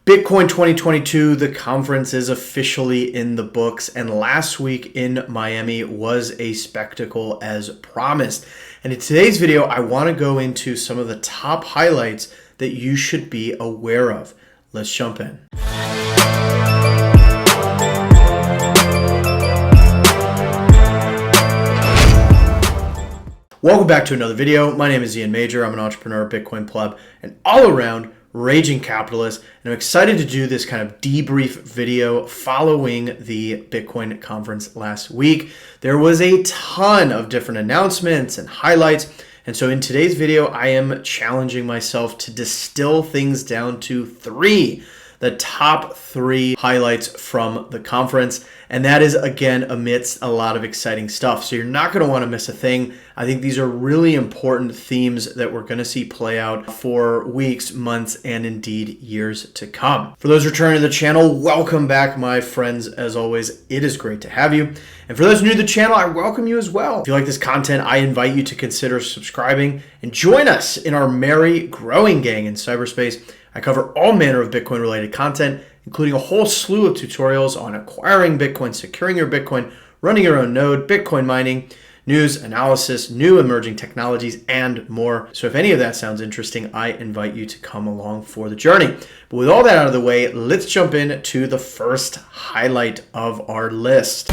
Bitcoin 2022, the conference is officially in the books, and last week in Miami was a spectacle as promised. And in today's video, I want to go into some of the top highlights that you should be aware of. Let's jump in. Welcome back to another video. My name is Ian Major. I'm an entrepreneur, Bitcoin pleb, and all-around raging capitalist, and I'm excited to do this kind of debrief video following the Bitcoin conference last week. There was a ton of different announcements and highlights, and so in today's video, I am challenging myself to distill things down to the top three highlights from the conference. And that is, again, amidst a lot of exciting stuff. So you're not going to want to miss a thing. I think these are really important themes that we're going to see play out for weeks, months, and indeed years to come. For those returning to the channel, welcome back, my friends. As always, it is great to have you. And for those new to the channel, I welcome you as well. If you like this content, I invite you to consider subscribing and join us in our merry growing gang in cyberspace. I cover all manner of Bitcoin related content, including a whole slew of tutorials on acquiring Bitcoin, securing your Bitcoin, running your own node, Bitcoin mining, news, analysis, new emerging technologies, and more. So if any of that sounds interesting, I invite you to come along for the journey. But with all that out of the way, let's jump into the first highlight of our list.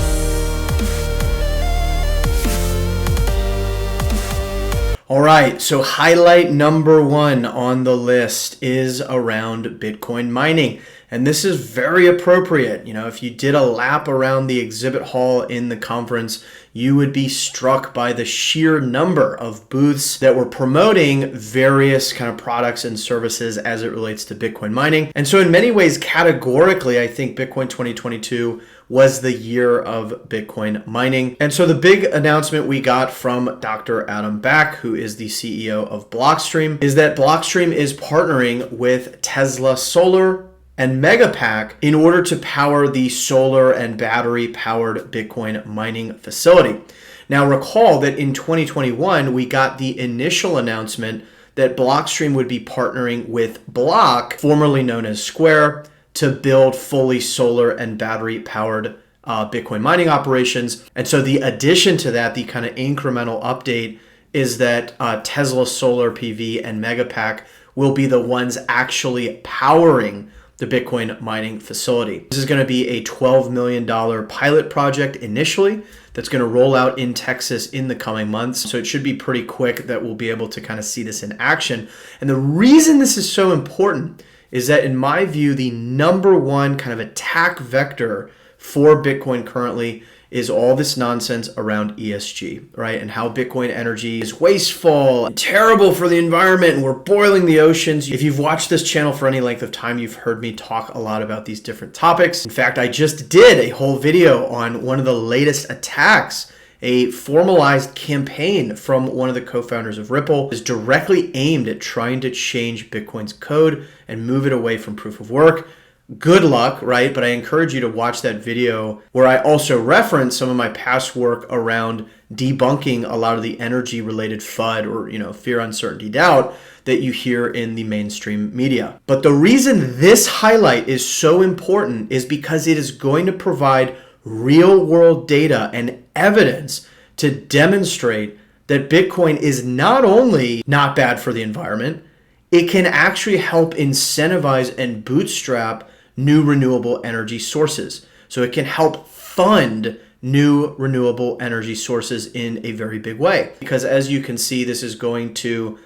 All right, so highlight number one on the list is around Bitcoin mining. And this is very appropriate. You know, if you did a lap around the exhibit hall in the conference, you would be struck by the sheer number of booths that were promoting various kind of products and services as it relates to Bitcoin mining. And so in many ways, categorically, I think Bitcoin 2022 was the year of Bitcoin mining. And so the big announcement we got from Dr. Adam Back, who is the CEO of Blockstream, is that Blockstream is partnering with Tesla Solar and Megapack in order to power the solar and battery powered Bitcoin mining facility. Now recall that in 2021, we got the initial announcement that Blockstream would be partnering with Block, formerly known as Square, to build fully solar and battery powered Bitcoin mining operations. And so the addition to that, the kind of incremental update, is that Tesla Solar PV and Megapack will be the ones actually powering the Bitcoin mining facility. This is going to be a $12 million pilot project initially that's going to roll out in Texas in the coming months. So it should be pretty quick that we'll be able to kind of see this in action. And the reason this is so important is that, in my view, the number one kind of attack vector for Bitcoin currently is all this nonsense around ESG, right? And how Bitcoin energy is wasteful and terrible for the environment, and we're boiling the oceans. If you've watched this channel for any length of time, you've heard me talk a lot about these different topics. In fact, I just did a whole video on one of the latest attacks. A formalized campaign from one of the co-founders of Ripple is directly aimed at trying to change Bitcoin's code and move it away from proof of work. Good luck, right? But I encourage you to watch that video where I also reference some of my past work around debunking a lot of the energy related FUD or, fear, uncertainty, doubt that you hear in the mainstream media. But the reason this highlight is so important is because it is going to provide real world data and evidence to demonstrate that Bitcoin is not only not bad for the environment, it can actually help incentivize and bootstrap new renewable energy sources. So it can help fund new renewable energy sources in a very big way. Because as you can see, this is going to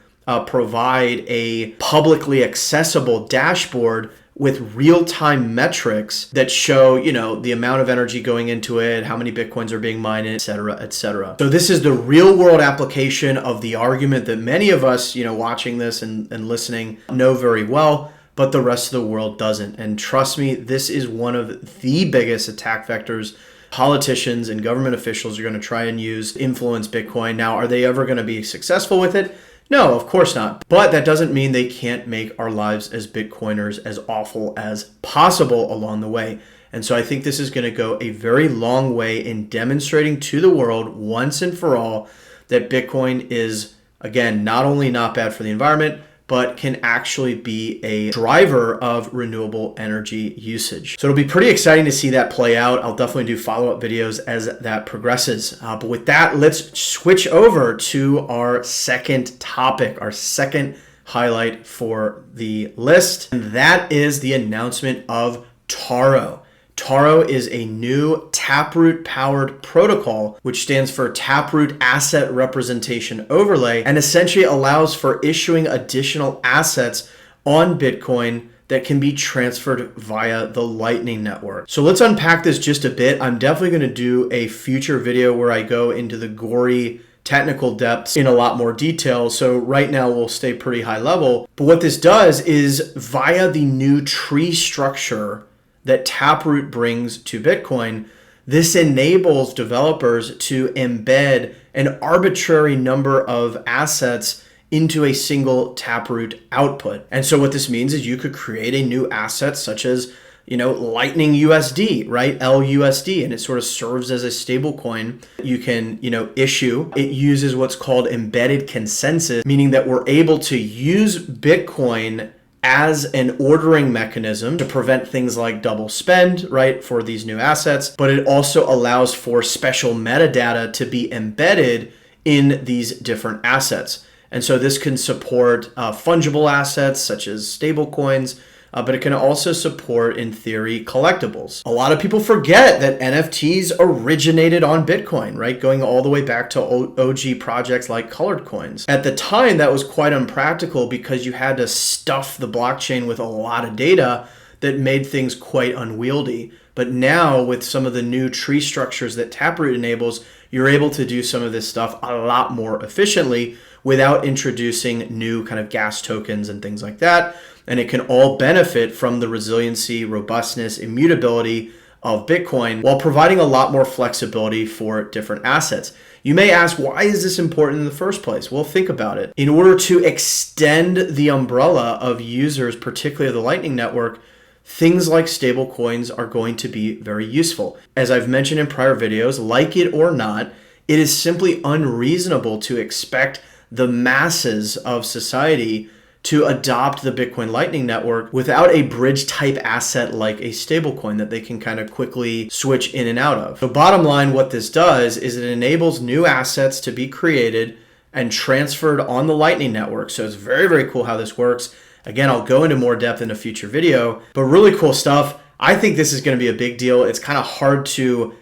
provide a publicly accessible dashboard with real-time metrics that show, the amount of energy going into it, how many Bitcoins are being mined, et cetera, et cetera. So this is the real-world application of the argument that many of us, watching this and listening know very well, but the rest of the world doesn't. And trust me, this is one of the biggest attack vectors politicians and government officials are going to try and use to influence Bitcoin. Now, are they ever going to be successful with it? No, of course not. But that doesn't mean they can't make our lives as Bitcoiners as awful as possible along the way. And so I think this is going to go a very long way in demonstrating to the world once and for all that Bitcoin is, again, not only not bad for the environment, but can actually be a driver of renewable energy usage. So it'll be pretty exciting to see that play out. I'll definitely do follow-up videos as that progresses. But with that, let's switch over to our second topic, our second highlight for the list. And that is the announcement of Taro. Taro is a new Taproot-powered protocol, which stands for Taproot Asset Representation Overlay, and essentially allows for issuing additional assets on Bitcoin that can be transferred via the Lightning Network. So let's unpack this just a bit. I'm definitely going to do a future video where I go into the gory technical depths in a lot more detail. So right now we'll stay pretty high level. But what this does is via the new tree structure that Taproot brings to Bitcoin, this enables developers to embed an arbitrary number of assets into a single Taproot output. And so what this means is you could create a new asset such as, Lightning USD, right? LUSD, and it sort of serves as a stable coin. You can, issue. It uses what's called embedded consensus, meaning that we're able to use Bitcoin as an ordering mechanism to prevent things like double spend, right, for these new assets, but it also allows for special metadata to be embedded in these different assets. And so this can support fungible assets such as stable coins, but it can also support, in theory, collectibles. A lot of people forget that NFTs originated on Bitcoin, right? Going all the way back to OG projects like colored coins. At the time, that was quite unpractical because you had to stuff the blockchain with a lot of data that made things quite unwieldy. But now, with some of the new tree structures that Taproot enables, you're able to do some of this stuff a lot more efficiently without introducing new kind of gas tokens and things like that. And it can all benefit from the resiliency, robustness, immutability of Bitcoin while providing a lot more flexibility for different assets. You may ask, why is this important in the first place? Well, think about it. In order to extend the umbrella of users, particularly of the Lightning Network, things like stablecoins are going to be very useful. As I've mentioned in prior videos, like it or not, it is simply unreasonable to expect the masses of society to adopt the Bitcoin Lightning Network without a bridge type asset like a stablecoin that they can kind of quickly switch in and out of. So bottom line, what this does is it enables new assets to be created and transferred on the Lightning Network. So it's very, very cool how this works. Again, I'll go into more depth in a future video, but really cool stuff. I think this is going to be a big deal. It's kind of hard to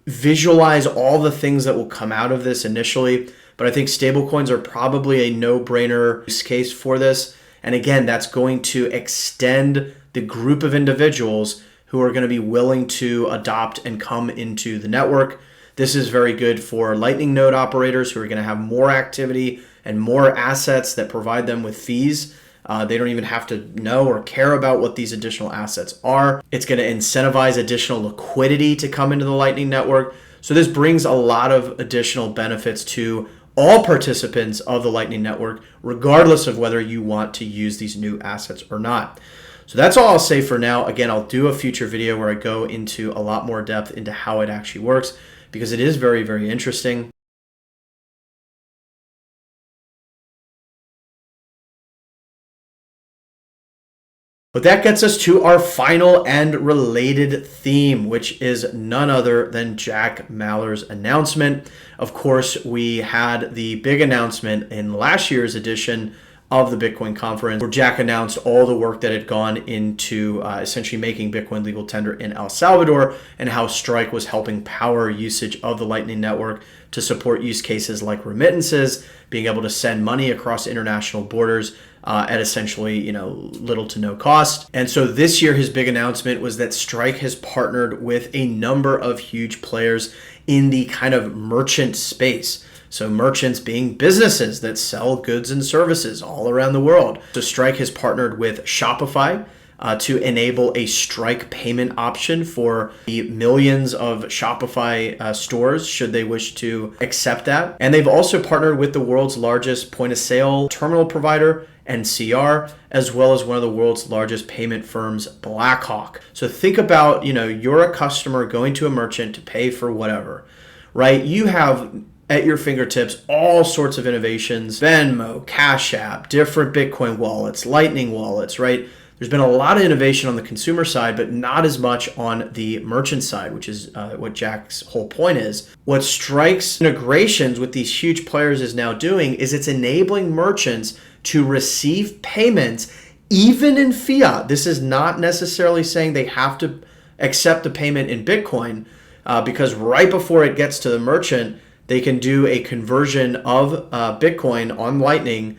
visualize all the things that will come out of this initially, but I think stablecoins are probably a no-brainer use case for this. And again, that's going to extend the group of individuals who are going to be willing to adopt and come into the network. This is very good for Lightning node operators who are going to have more activity and more assets that provide them with fees. They don't even have to know or care about what these additional assets are. It's going to incentivize additional liquidity to come into the Lightning Network. So this brings a lot of additional benefits to all participants of the Lightning Network, regardless of whether you want to use these new assets or not. So that's all I'll say for now. Again, I'll do a future video where I go into a lot more depth into how it actually works, because it is very, very interesting. But that gets us to our final and related theme, which is none other than Jack Mallers' announcement. Of course, we had the big announcement in last year's edition of the Bitcoin conference where Jack announced all the work that had gone into essentially making Bitcoin legal tender in El Salvador, and how Strike was helping power usage of the Lightning Network to support use cases like remittances, being able to send money across international borders at essentially, little to no cost. And so this year, his big announcement was that Strike has partnered with a number of huge players in the kind of merchant space. So merchants being businesses that sell goods and services all around the world. So Strike has partnered with Shopify to enable a Strike payment option for the millions of Shopify stores, should they wish to accept that. And they've also partnered with the world's largest point of sale terminal provider, NCR, as well as one of the world's largest payment firms, Blackhawk. So think about, you're a customer going to a merchant to pay for whatever, right? You have at your fingertips all sorts of innovations, Venmo, Cash App, different Bitcoin wallets, Lightning wallets, right? There's been a lot of innovation on the consumer side, but not as much on the merchant side, which is what Jack's whole point is. What Strike's integrations with these huge players is now doing is it's enabling merchants to receive payments even in fiat. This is not necessarily saying they have to accept the payment in Bitcoin, because right before it gets to the merchant, they can do a conversion of Bitcoin on Lightning,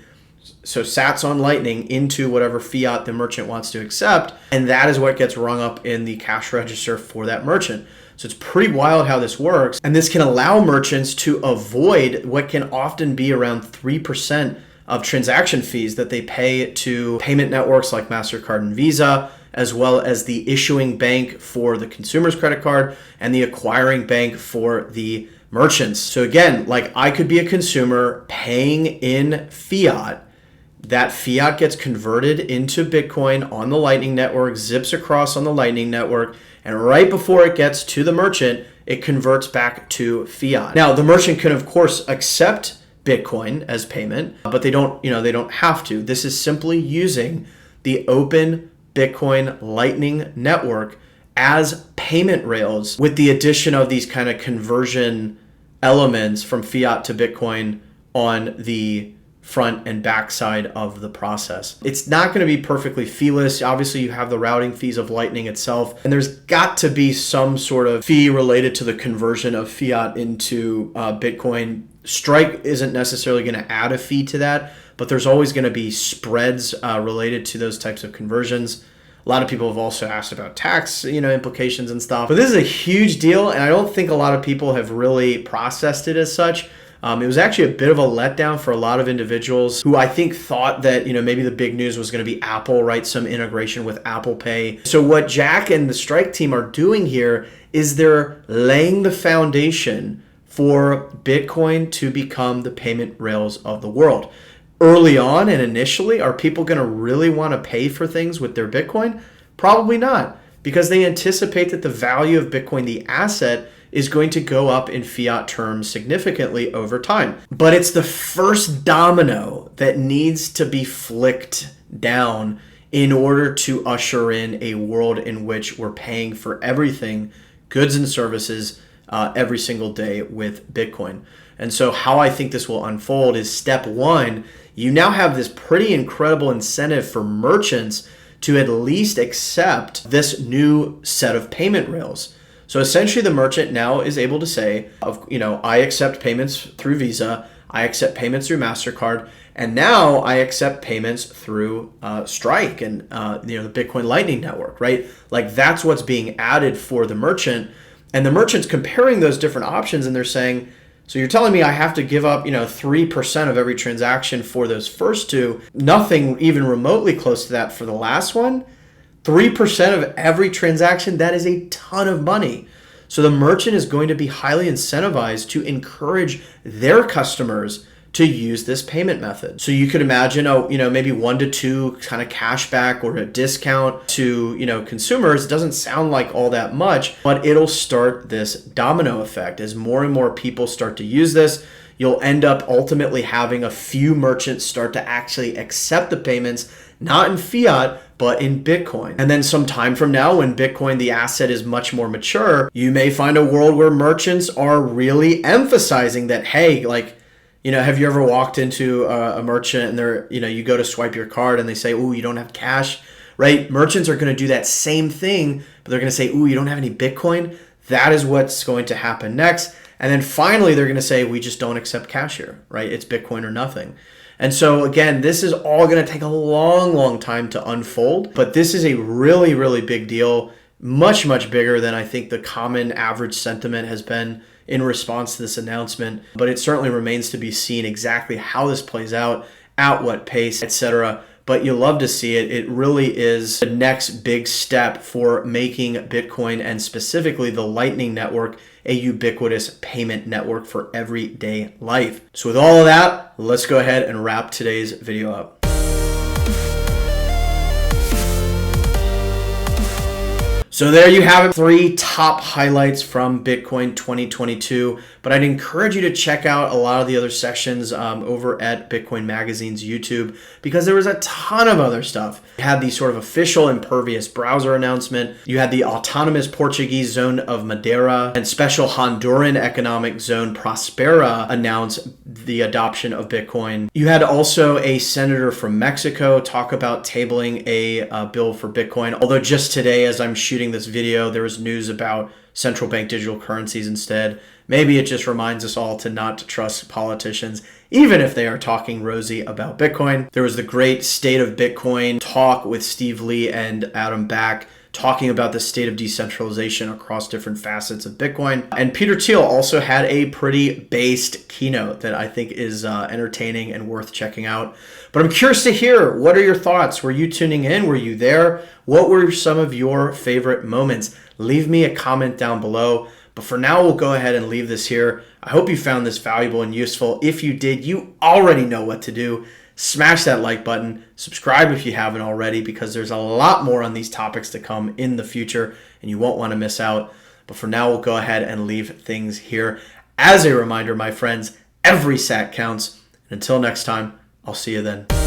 so sats on Lightning, into whatever fiat the merchant wants to accept, and that is what gets rung up in the cash register for that merchant. So it's pretty wild how this works, and this can allow merchants to avoid what can often be around 3% of transaction fees that they pay to payment networks like MasterCard and Visa, as well as the issuing bank for the consumer's credit card and the acquiring bank for the merchants. So again, like I could be a consumer paying in fiat. That fiat gets converted into Bitcoin on the Lightning Network, zips across on the Lightning Network, and right before it gets to the merchant, it converts back to fiat. Now, the merchant can, of course, accept Bitcoin as payment, but they don't have to. This is simply using the open Bitcoin Lightning Network as payment rails with the addition of these kind of conversion elements from fiat to Bitcoin on the front and back side of the process. It's not going to be perfectly feeless. Obviously, you have the routing fees of Lightning itself, and there's got to be some sort of fee related to the conversion of fiat into Bitcoin. Strike isn't necessarily going to add a fee to that, but there's always going to be spreads related to those types of conversions. A lot of people have also asked about tax, implications and stuff. But this is a huge deal, and I don't think a lot of people have really processed it as such. It was actually a bit of a letdown for a lot of individuals who I think thought that, maybe the big news was going to be Apple, right? Some integration with Apple Pay. So what Jack and the Strike team are doing here is they're laying the foundation for Bitcoin to become the payment rails of the world. Early on and initially, are people going to really want to pay for things with their Bitcoin? Probably not, because they anticipate that the value of Bitcoin, the asset, is going to go up in fiat terms significantly over time. But it's the first domino that needs to be flicked down in order to usher in a world in which we're paying for everything, goods and services, every single day with Bitcoin. And so how I think this will unfold is step one, you now have this pretty incredible incentive for merchants to at least accept this new set of payment rails. So essentially the merchant now is able to say, I accept payments through Visa, I accept payments through MasterCard, and now I accept payments through Strike and the Bitcoin Lightning Network, right? Like that's what's being added for the merchant. And the merchant's comparing those different options and they're saying, so you're telling me I have to give up, 3% of every transaction for those first two, nothing even remotely close to that for the last one? 3% of every transaction, that is a ton of money. So the merchant is going to be highly incentivized to encourage their customers to use this payment method. So you could imagine, maybe 1 to 2 kind of cash back or a discount to, consumers. It doesn't sound like all that much, but it'll start this domino effect. As more and more people start to use this, you'll end up ultimately having a few merchants start to actually accept the payments, not in fiat, but in Bitcoin. And then some time from now, when Bitcoin, the asset, is much more mature, you may find a world where merchants are really emphasizing that, hey, have you ever walked into a merchant and they're, you go to swipe your card and they say, oh, you don't have cash, right? Merchants are going to do that same thing, but they're going to say, oh, you don't have any Bitcoin? That is what's going to happen next. And then finally, they're going to say, we just don't accept cash here, right? It's Bitcoin or nothing. And so again, this is all going to take a long, long time to unfold, but this is a really, really big deal, much, much bigger than I think the common average sentiment has been in response to this announcement. But it certainly remains to be seen exactly how this plays out, at what pace, etc. But you love to see it. It really is the next big step for making Bitcoin and specifically the Lightning Network a ubiquitous payment network for everyday life. So with all of that, let's go ahead and wrap today's video up. So there you have it, 3 top highlights from Bitcoin 2022. But I'd encourage you to check out a lot of the other sessions over at Bitcoin Magazine's YouTube, because there was a ton of other stuff. You had the sort of official impervious browser announcement. You had the autonomous Portuguese zone of Madeira and special Honduran economic zone Prospera announce the adoption of Bitcoin. You had also a senator from Mexico talk about tabling a bill for Bitcoin. Although just today, as I'm shooting this video, there was news about central bank digital currencies instead. Maybe it just reminds us all to not to trust politicians, even if they are talking rosy about Bitcoin. There was the great State of Bitcoin talk with Steve Lee and Adam Back, talking about the state of decentralization across different facets of Bitcoin. And Peter Thiel also had a pretty based keynote that I think is entertaining and worth checking out. But I'm curious to hear, what are your thoughts? Were you tuning in? Were you there? What were some of your favorite moments? Leave me a comment down below. But for now, we'll go ahead and leave this here. I hope you found this valuable and useful. If you did, you already know what to do. Smash that like button, subscribe if you haven't already, because there's a lot more on these topics to come in the future and you won't want to miss out. But for now, we'll go ahead and leave things here. As a reminder, my friends, every sat counts. And until next time, I'll see you then.